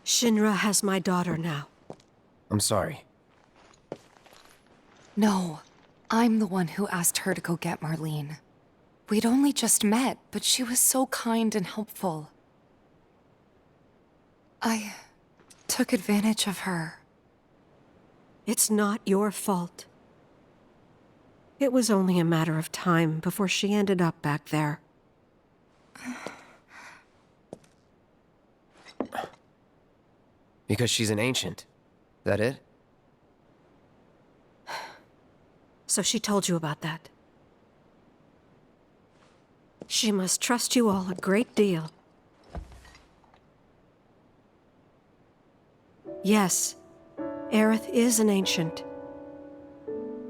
Shinra has my daughter now. I'm sorry. No, I'm the one who asked her to go get Marlene. We'd only just met, but she was so kind and helpful. I took advantage of her. It's not your fault. It was only a matter of time before she ended up back there. Because she's an ancient. That it? So she told you about that. She must trust you all a great deal. Yes, Aerith is an ancient.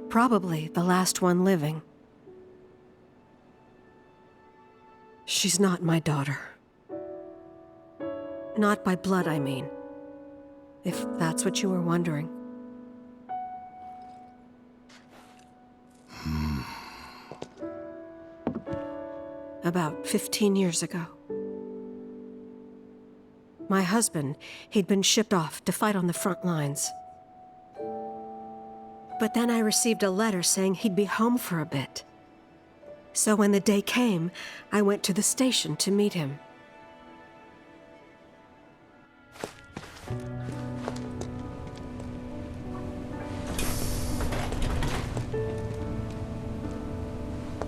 Probably the last one living. She's not my daughter. Not by blood, I mean. If that's what you were wondering. About 15 years ago. My husband, he'd been shipped off to fight on the front lines. But then I received a letter saying he'd be home for a bit. So when the day came, I went to the station to meet him.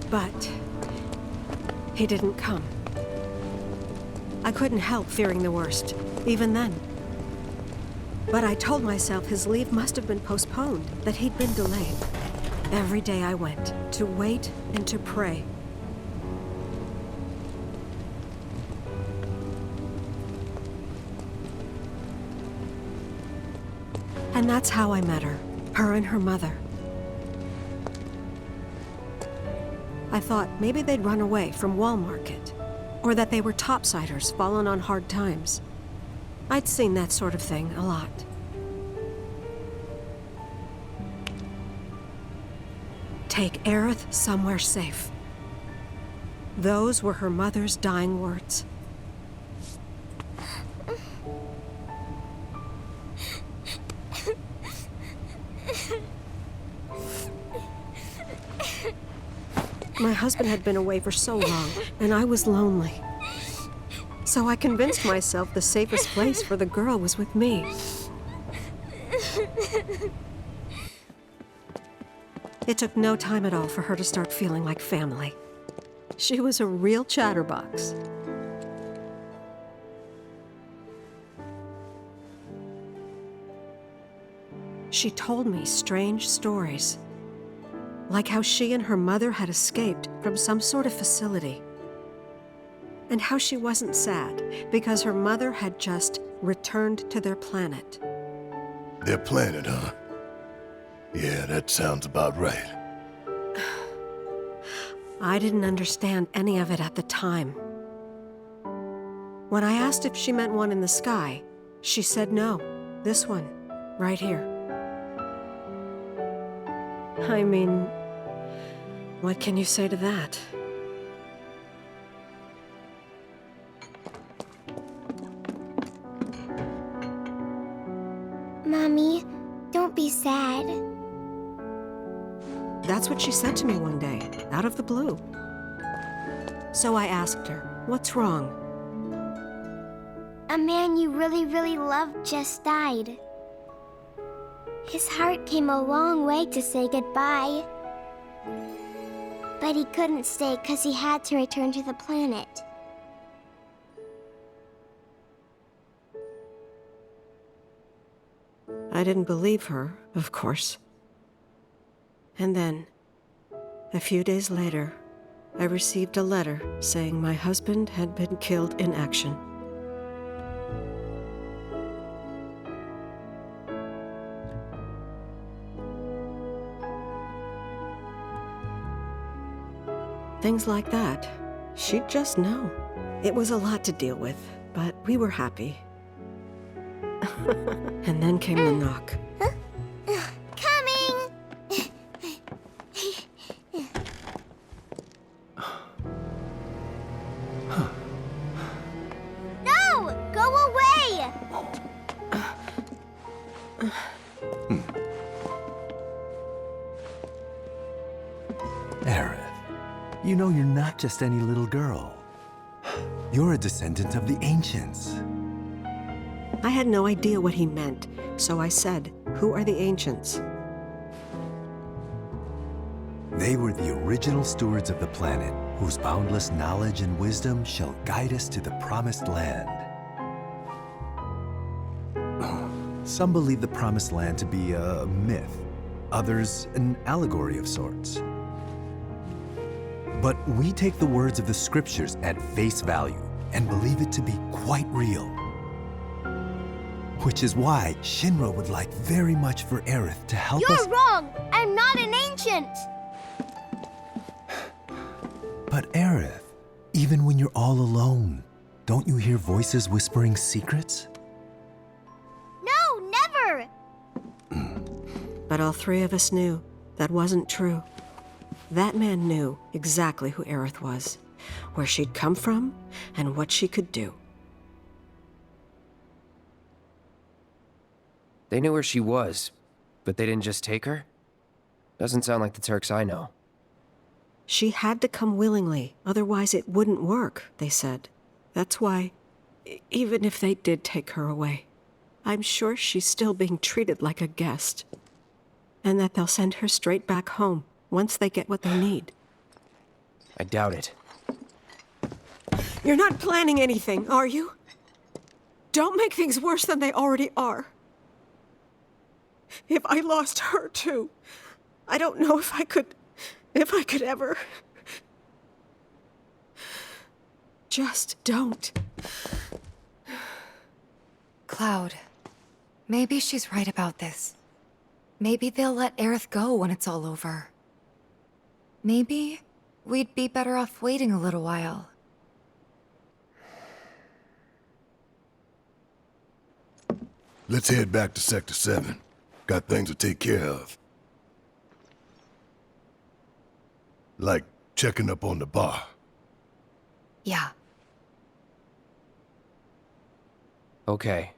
But he didn't come. I couldn't help fearing the worst, even then. But I told myself his leave must have been postponed, that he'd been delayed. Every day I went, to wait and to pray. And that's how I met her and her mother. I thought maybe they'd run away from Wall Market, or that they were topsiders fallen on hard times. I'd seen that sort of thing a lot. Take Aerith somewhere safe. Those were her mother's dying words. My husband had been away for so long, and I was lonely. So I convinced myself the safest place for the girl was with me. It took no time at all for her to start feeling like family. She was a real chatterbox. She told me strange stories. Like how she and her mother had escaped from some sort of facility. And how she wasn't sad because her mother had just returned to their planet. Their planet, huh? Yeah, that sounds about right. I didn't understand any of it at the time. When I asked if she meant one in the sky, she said no. This one, right here. I mean, what can you say to that? Mommy, don't be sad. That's what she said to me one day, out of the blue. So I asked her, what's wrong? A man you really, really loved just died. His heart came a long way to say goodbye. But he couldn't stay because he had to return to the planet. I didn't believe her, of course. And then, a few days later, I received a letter saying my husband had been killed in action. Things like that. She'd just know. It was a lot to deal with, but we were happy. And then came the knock. Coming! No! Go away! You know, you're not just any little girl. You're a descendant of the ancients. I had no idea what he meant, so I said, "Who are the ancients?" They were the original stewards of the planet, whose boundless knowledge and wisdom shall guide us to the promised land. Some believe the promised land to be a myth, others an allegory of sorts. But we take the words of the scriptures at face value and believe it to be quite real. Which is why Shinra would like very much for Aerith to help us— You're wrong! I'm not an ancient! But Aerith, even when you're all alone, don't you hear voices whispering secrets? No, never! But all three of us knew that wasn't true. That man knew exactly who Aerith was, where she'd come from, and what she could do. They knew where she was, but they didn't just take her? Doesn't sound like the Turks I know. She had to come willingly, otherwise it wouldn't work, they said. That's why, even if they did take her away, I'm sure she's still being treated like a guest. And that they'll send her straight back home once they get what they need. I doubt it. You're not planning anything, are you? Don't make things worse than they already are. If I lost her too, I don't know if I could ever. Just don't. Cloud, maybe she's right about this. Maybe they'll let Aerith go when it's all over. Maybe we'd be better off waiting a little while. Let's head back to Sector 7. Got things to take care of. Like checking up on the bar. Yeah. Okay.